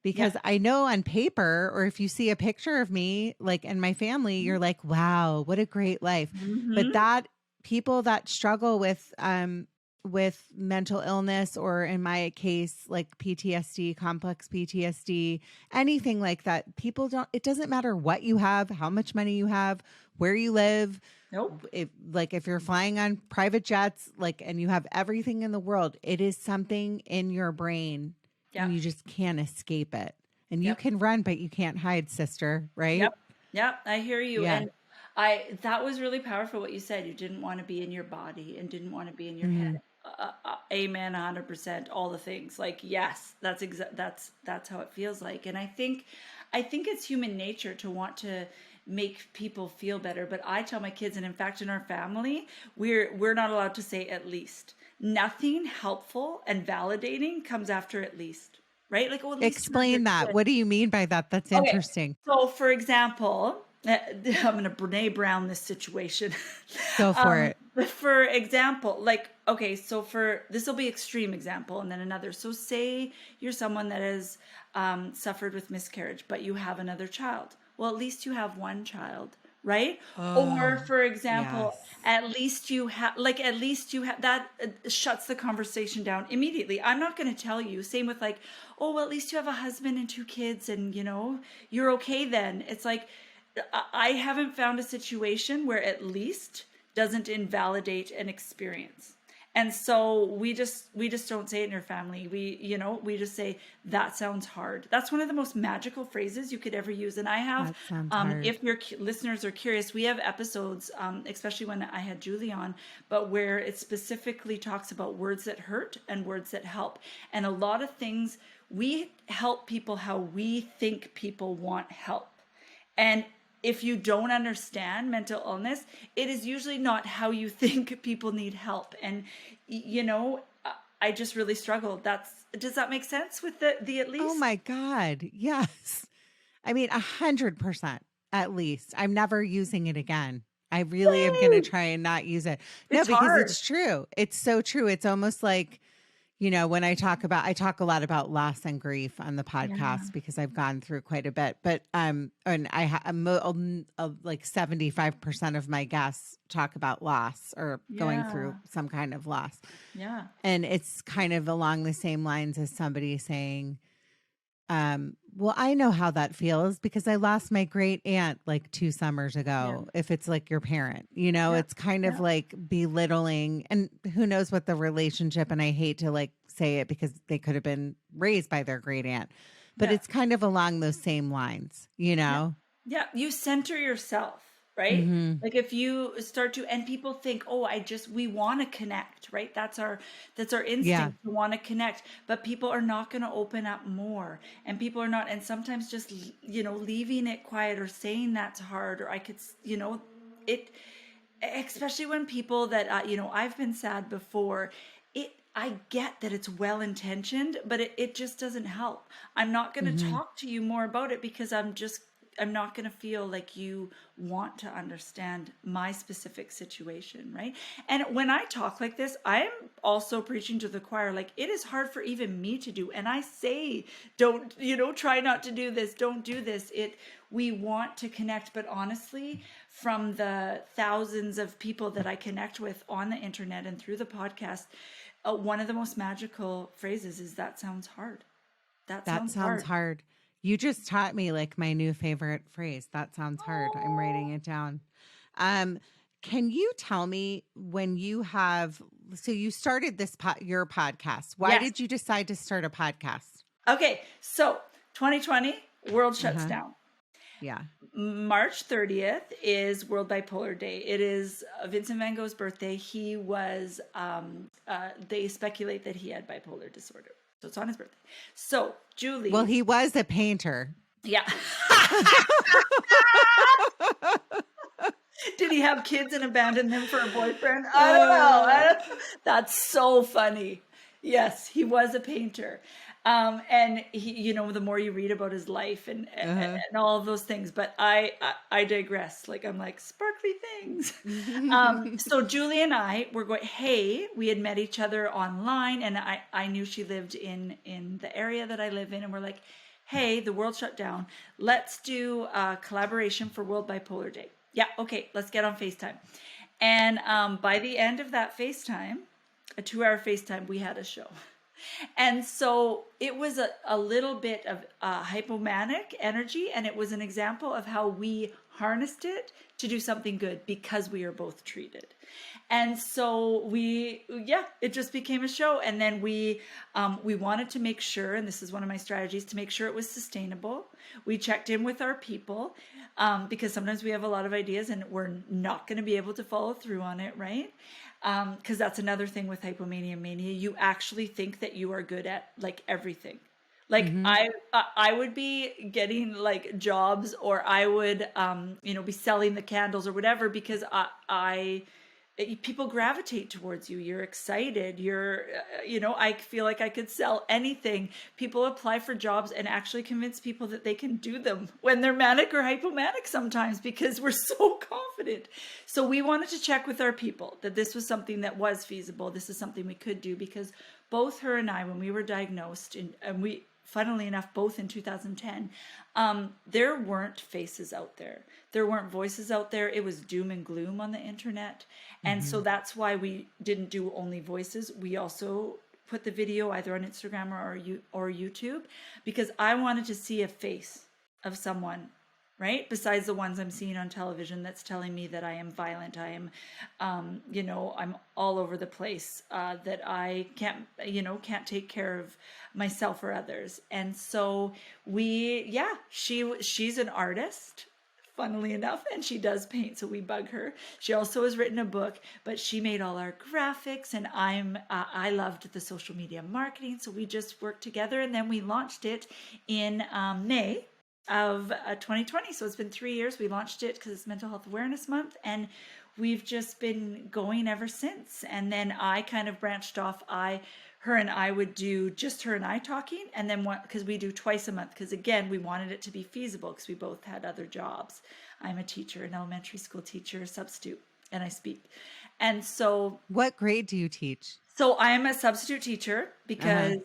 Because Yep. I know on paper, or if you see a picture of me, like, and my family, you're like, wow, what a great life. But Mm-hmm. that people that struggle with mental illness, or in my case, like PTSD, complex PTSD, anything like that, it doesn't matter what you have, how much money you have, where you live. Nope. If you're flying on private jets, like, and you have everything in the world, it is something in your brain, and Yep. you just can't escape it. And you Yep. can run, but you can't hide, sister. Right? Yep. Yep. I hear you. Yeah. And that was really powerful what you said. You didn't want to be in your body and didn't want to be in your Hmm. head. amen, 100%, all the things. Like, yes, that's how it feels like. And I think it's human nature to want to make people feel better. But I tell my kids, and in fact, in our family, we're not allowed to say at least. Nothing helpful and validating comes after at least, right? Like, oh, at least Explain that. good. What do you mean by that? That's Okay, interesting. so for example, I'm going to Brene Brown this situation. Go for it. For example, like, okay, so this will be extreme example and then another. So say you're someone that has suffered with miscarriage, but you have another child. Well, at least you have one child, right? Or for example, yes. at least you have that shuts the conversation down immediately. I'm not going to tell you. Same with like, oh, well, at least you have a husband and 2 kids and you're okay then. It's like, I haven't found a situation where at least doesn't invalidate an experience. And so we just don't say it in your family. We just say, that sounds hard. That's one of the most magical phrases you could ever use. And I have, if your listeners are curious, we have episodes, especially when I had Julie on, but where it specifically talks about words that hurt and words that help. And a lot of things, we help people how we think people want help. And if you don't understand mental illness, it is usually not how you think people need help. And, I just really struggled. Does that make sense with the at least? Oh my God. Yes. I mean, 100% at least. I'm never using it again. I really am going to try and not use it. No, because hard. it's true. It's so true. It's almost like, when I talk a lot about loss and grief on the podcast because I've gone through quite a bit, but, and I'm like 75% of my guests talk about loss or going through some kind of loss. Yeah. And it's kind of along the same lines as somebody saying, well, I know how that feels because I lost my great aunt like 2 summers ago. If it's like your parent, it's kind of like belittling, and who knows what the relationship, and I hate to like say it because they could have been raised by their great aunt, but it's kind of along those same lines, Yeah. You center yourself, right? Mm-hmm. Like if you start to, and people think, oh, we want to connect, right? That's our instinct to want to connect, but people are not going to open up more, and people are not, and sometimes just, leaving it quiet or saying that's hard, or I could, it, especially when people that, I've been sad before, I get that it's well-intentioned, but it just doesn't help. I'm not going to talk to you more about it because I'm not going to feel like you want to understand my specific situation, right? And when I talk like this, I'm also preaching to the choir, like it is hard for even me to do. And I say, don't, try not to do this. Don't do this. We want to connect, but honestly, from the thousands of people that I connect with on the internet and through the podcast, one of the most magical phrases is that sounds hard. That sounds hard. You just taught me like my new favorite phrase. That sounds hard. I'm writing it down. Can you tell me when you so you started your podcast. Why did you decide to start a podcast? Okay. So 2020, world shuts down. Yeah. March 30th is World Bipolar Day. It is Vincent van Gogh's birthday. He was, they speculate that he had bipolar disorder. So it's on his birthday. So Julie. Well, he was a painter. Yeah. Did he have kids and abandon them for a boyfriend? I don't know. That's so funny. Yes, he was a painter. And he, the more you read about his life and all of those things, but I digress. Like, I'm like sparkly things. So Julie and I were going, hey, we had met each other online, and I knew she lived in the area that I live in. And we're like, hey, the world shut down. Let's do a collaboration for World Bipolar Day. Yeah. Okay. Let's get on FaceTime. And, by the end of that FaceTime, a 2-hour FaceTime, we had a show. And so it was a little bit of hypomanic energy, and it was an example of how we harnessed it to do something good because we are both treated. And so it just became a show. And then we wanted to make sure, and this is one of my strategies, to make sure it was sustainable. We checked in with our people because sometimes we have a lot of ideas and we're not going to be able to follow through on it, right? Because that's another thing with hypomania mania. You actually think that you are good at like everything. Like I would be getting like jobs, or I would be selling the candles or whatever, because people gravitate towards you. You're excited. I feel like I could sell anything. People apply for jobs and actually convince people that they can do them when they're manic or hypomanic sometimes, because we're so confident. So we wanted to check with our people that this was something that was feasible. This is something we could do, because both her and I, when we were diagnosed, and we, funnily enough, both in 2010, there weren't faces out there. There weren't voices out there. It was doom and gloom on the internet. And so that's why we didn't do only voices. We also put the video either on Instagram or YouTube, because I wanted to see a face of someone, right? Besides the ones I'm seeing on television that's telling me that I am violent, I am, I'm all over the place, that I can't take care of myself or others. And so she's an artist, funnily enough, and she does paint, so we bug her. She also has written a book, but she made all our graphics, and I loved the social media marketing, so we just worked together, and then we launched it in May of 2020. So it's been 3 years. We launched it because it's Mental Health Awareness Month, and we've just been going ever since. And then I kind of branched off. Her and I would do just her and I talking, and then because we do twice a month, because again, we wanted it to be feasible, because we both had other jobs. I'm a teacher, an elementary school teacher, substitute, and I speak. And so, what grade do you teach? So I am a substitute teacher, because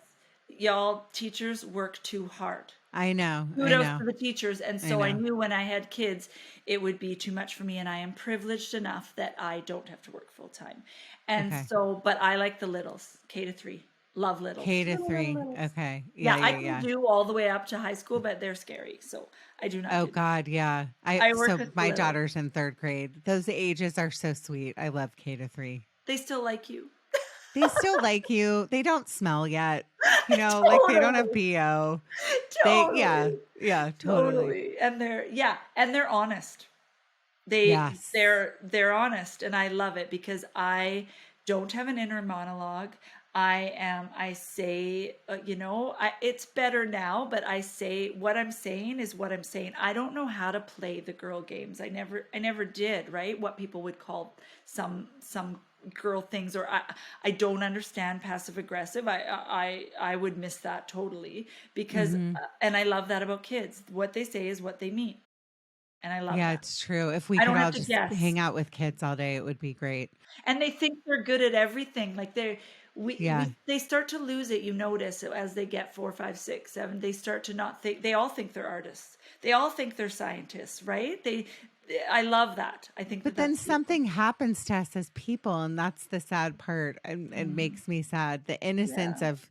y'all teachers work too hard. I know. Kudos to the teachers. And so I knew when I had kids, it would be too much for me. And I am privileged enough that I don't have to work full time. And so, but I like the littles, K to 3. Love littles. K to 3. Okay. I can do all the way up to high school, but they're scary. So I do not. Oh God. Yeah. I work with my daughter's in 3rd grade. Those ages are so sweet. I love K to 3. They still like you. They still like you. They don't smell yet. Totally. Like they don't have BO. Totally. Totally. And they're honest. They're honest, and I love it, because I don't have an inner monologue. I say, it's better now, but I say what I'm saying is what I'm saying. I don't know how to play the girl games. I never did, right? What people would call some girl things, or I don't understand passive aggressive. I would miss that totally, because and I love that about kids. What they say is what they mean. And I love that. Yeah, it's true. If we could all just hang out with kids all day, it would be great. And they think they're good at everything. Like they start to lose it. You notice as they get 4, 5, 6, 7, they start to not think. They all think they're artists. They all think they're scientists, right? I love that. I think, but then something happens to us as people, and that's the sad part. And it makes me sad. The innocence of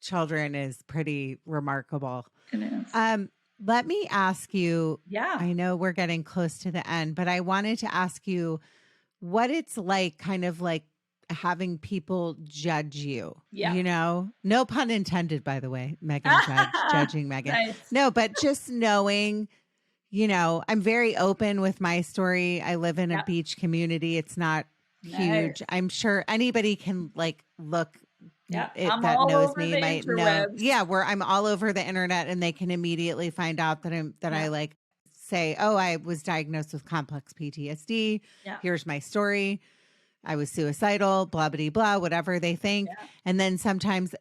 children is pretty remarkable. It is. Let me ask you. Yeah. I know we're getting close to the end, but I wanted to ask you what it's like, kind of like having people judge you. Yeah. No pun intended, by the way, Meghan judging Meghan. Nice. No, but just knowing. I'm very open with my story. I live in a beach community. It's not huge. I'm sure anybody can look that knows me might know. Yeah, where I'm all over the internet, and they can immediately find out that I say, oh, I was diagnosed with complex PTSD. Yeah. Here's my story. I was suicidal, blah, blah, blah, whatever they think. Yeah. And then sometimes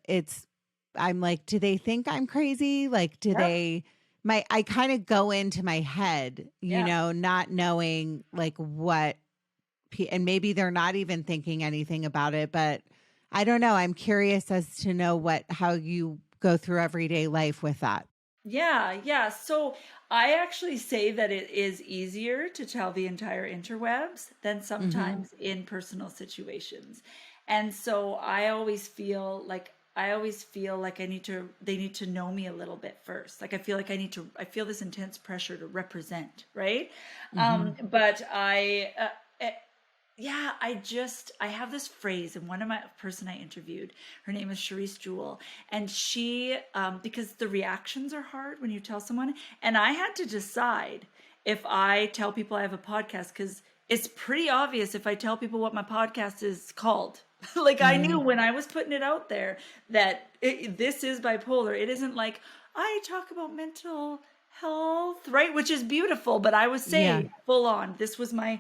I'm like, do they think I'm crazy? Like, do they... I kind of go into my head, not knowing what, and maybe they're not even thinking anything about it, but I don't know. I'm curious as to know how you go through everyday life with that. Yeah. So I actually say that it is easier to tell the entire interwebs than sometimes in personal situations. And so I always feel like I always feel like they need to know me a little bit first. Like I feel like I feel this intense pressure to represent, right? But yeah, I have this phrase, and one of my person I interviewed, her name is Charisse Jewell, and she, because the reactions are hard when you tell someone, and I had to decide if I tell people I have a podcast, because it's pretty obvious if I tell people what my podcast is called. Like I knew when I was putting it out there that this is bipolar. It isn't like I talk about mental health, right? Which is beautiful, but I was saying full on, this was my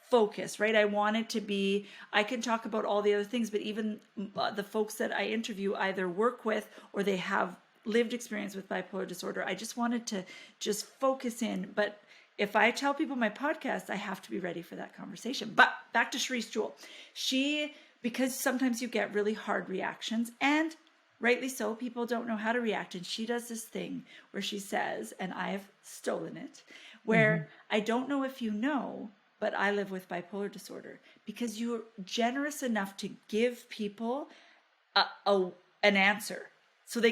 focus, right? I wanted to be, I can talk about all the other things, but even the folks that I interview either work with or they have lived experience with bipolar disorder. I just wanted to just focus in. But if I tell people my podcast, I have to be ready for that conversation. But back to Charisse Jewell. Because sometimes you get really hard reactions, and rightly so, people don't know how to react. And she does this thing where she says, and I've stolen it, where I don't know if you know, but I live with bipolar disorder, because you're generous enough to give people an answer. So they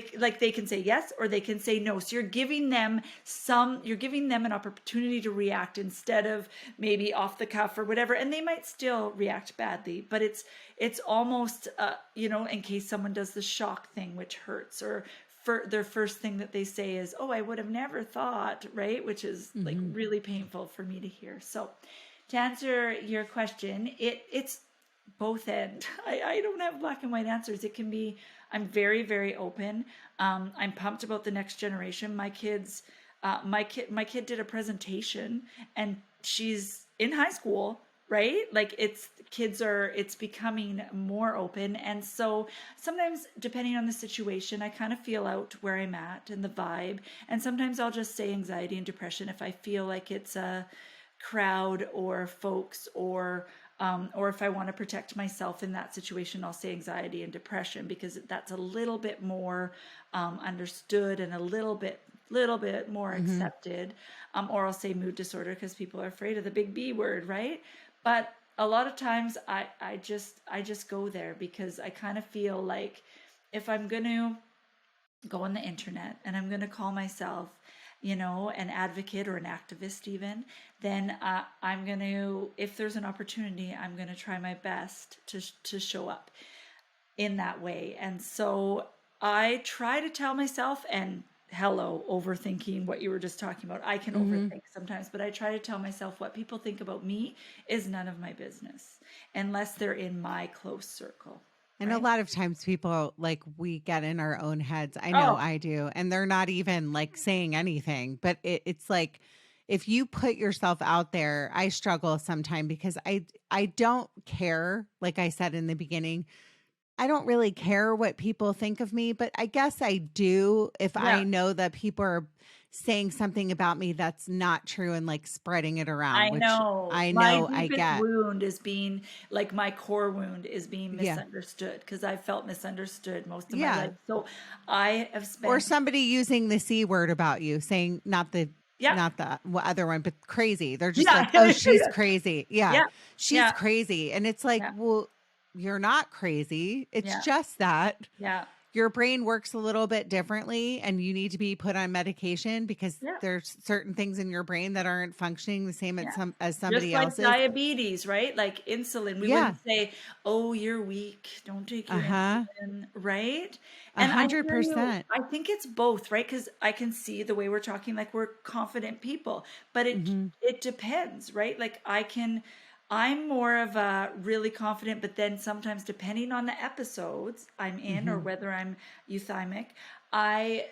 can say yes or they can say no. So you're giving them an opportunity to react instead of maybe off the cuff or whatever. And they might still react badly, but it's almost, in case someone does the shock thing, which hurts, or their first thing that they say is, oh, I would have never thought, right? Which is like really painful for me to hear. So to answer your question, it's both ends. I don't have black and white answers. It can be, I'm very, very open. I'm pumped about the next generation. My kid did a presentation, and she's in high school, right? Like it's becoming more open. And so sometimes depending on the situation, I kind of feel out where I'm at and the vibe. And sometimes I'll just say anxiety and depression if I feel like it's a crowd or folks, or if I want to protect myself in that situation, I'll say anxiety and depression, because that's a little bit more understood and a little bit more accepted. Or I'll say mood disorder, because people are afraid of the big B word, right? But a lot of times I just go there, because I kind of feel like if I'm going to go on the internet and I'm going to call myself, an advocate or an activist even, then I'm going to, if there's an opportunity, I'm going to try my best to show up in that way. And so I try to tell myself, and hello, overthinking what you were just talking about. I can overthink sometimes, but I try to tell myself what people think about me is none of my business unless they're in my close circle. And a lot of times people, like, we get in our own heads. I know I do. And they're not even like saying anything, but it's like, if you put yourself out there, I struggle sometimes, because I don't care. Like I said in the beginning, I don't really care what people think of me, but I guess I do if I know that people are saying something about me that's not true and like spreading it around. My deepest wound is being, like, my core wound is being misunderstood, because I felt misunderstood most of my life. So I have spent, or somebody using the C word about you, saying not the other one, but crazy. They're just like, oh, she's crazy. She's crazy. And it's like, well, you're not crazy. It's just that your brain works a little bit differently, and you need to be put on medication, because there's certain things in your brain that aren't functioning the same as somebody else's. Just like diabetes, right? Like insulin. We wouldn't say, oh, you're weak, don't take your insulin, right? And 100%. I think it's both, right? Because I can see the way we're talking, like we're confident people, but it depends, right? Like I'm more of a really confident, but then sometimes depending on the episodes I'm in or whether I'm euthymic, I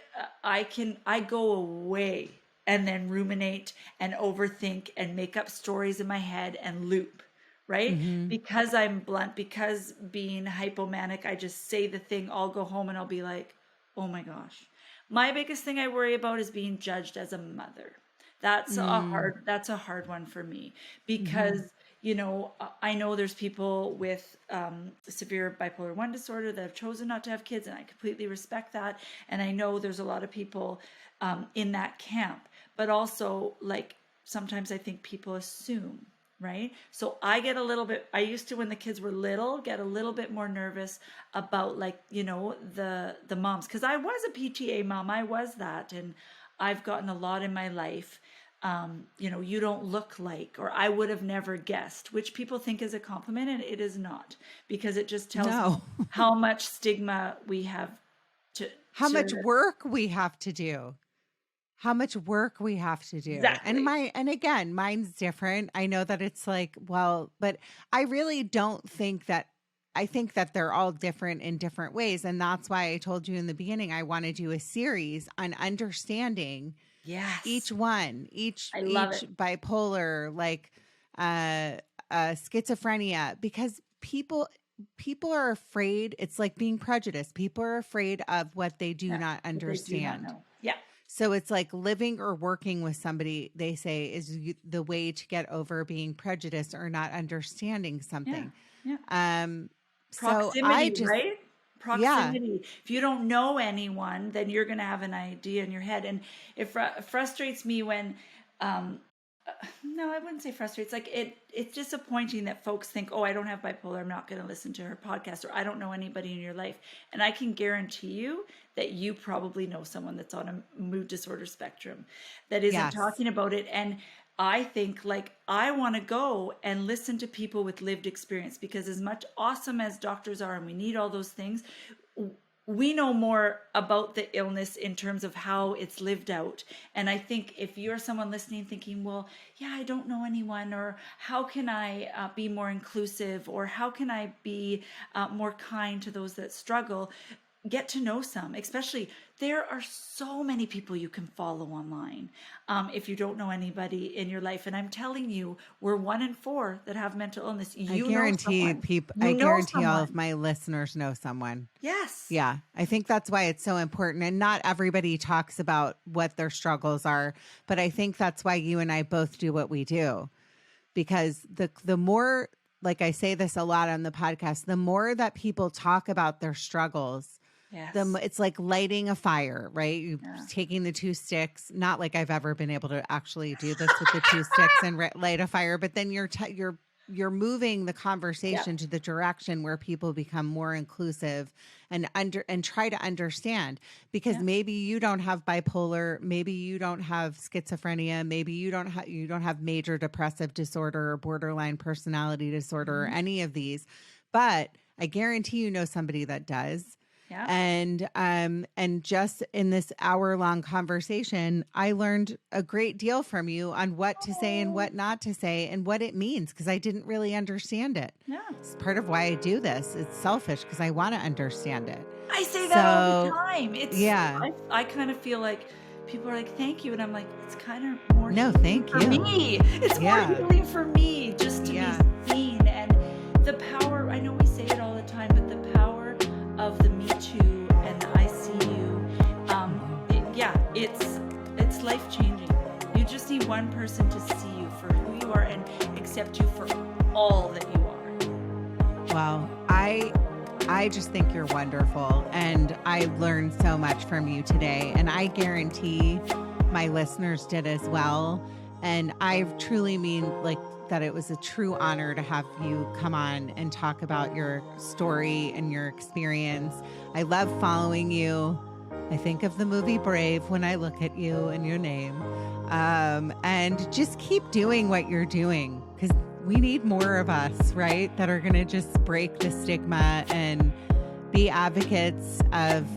go away and then ruminate and overthink and make up stories in my head and loop, right? Because I'm blunt, because being hypomanic, I just say the thing, I'll go home and I'll be like, oh my gosh. My biggest thing I worry about is being judged as a mother. That's a hard one for me, because I know there's people with severe bipolar 1 disorder that have chosen not to have kids, and I completely respect that. And I know there's a lot of people in that camp, but also, like, sometimes I think people assume right? So I used to, when the kids were little, get a little bit more nervous about like, the moms. Cause I was a PTA mom. I was that. And I've gotten a lot in my life. You don't look like, or I would have never guessed, which people think is a compliment, and it is not, because it just tells me how much stigma we have how much work we have to do. Exactly. And again, mine's different. I know that it's like, well, but I really don't think that, I think that they're all different in different ways. And that's why I told you in the beginning, I want to do a series on understanding each bipolar, like schizophrenia, because people are afraid. It's like being prejudiced. People are afraid of what they do not understand. Yeah. So it's like living or working with somebody, they say, is the way to get over being prejudiced or not understanding something. Yeah. Proximity, so right? Proximity. If you don't know anyone, then you're going to have an idea in your head. And it frustrates me when, no, I wouldn't say frustrates. Like it's disappointing that folks think, oh, I don't have bipolar, I'm not going to listen to her podcast, or I don't know anybody in your life. And I can guarantee you that you probably know someone that's on a mood disorder spectrum that isn't talking about it. And I think like I want to go and listen to people with lived experience, because as much awesome as doctors are, and we need all those things, we know more about the illness in terms of how it's lived out. And I think if you're someone listening thinking, well, yeah, I don't know anyone, or how can I be more inclusive, or how can I be more kind to those that struggle, get to know some. Especially, there are so many people you can follow online if you don't know anybody in your life. And I'm telling you, we're 1 in 4 that have mental illness. I guarantee all of my listeners know someone. Yes. Yeah. I think that's why it's so important. And not everybody talks about what their struggles are, but I think that's why you and I both do what we do. Because the more, like I say this a lot on the podcast, the more that people talk about their struggles, it's like lighting a fire, right? You're taking the 2 sticks, not like I've ever been able to actually do this with the 2 sticks and light a fire, but then you're moving the conversation to the direction where people become more inclusive and try to understand, because maybe you don't have bipolar, maybe you don't have schizophrenia, maybe you don't have major depressive disorder or borderline personality disorder or any of these, but I guarantee you know somebody that does. Yeah. And just in this hour-long conversation, I learned a great deal from you on what to say and what not to say and what it means, because I didn't really understand it. Yeah. It's part of why I do this. It's selfish because I want to understand it. I say that all the time. I kind of feel like people are like, thank you. And I'm like, it's kind of more thank you. For me. It's more healing for me just to be seen. And the power, I know we say it all the time, but the power of the Me Too and the I See You, it's life-changing. You just need one person to see you for who you are and accept you for all that you are. Well, I just think you're wonderful, and I learned so much from you today, and I guarantee my listeners did as well. And I truly mean like that it was a true honor to have you come on and talk about your story and your experience. I love following you. I think of the movie Brave when I look at you and your name. And just keep doing what you're doing, because we need more of us, right? That are going to just break the stigma and be advocates of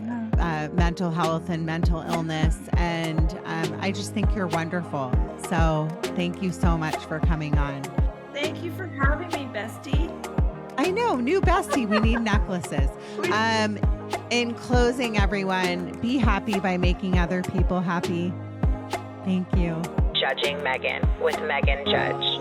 mental health and mental illness. And I just think you're wonderful. So thank you so much for coming on. Thank you for having me, bestie. I know, new bestie. We need necklaces. In closing, everyone, be happy by making other people happy. Thank you. Judging Meghan with Meghan Judge.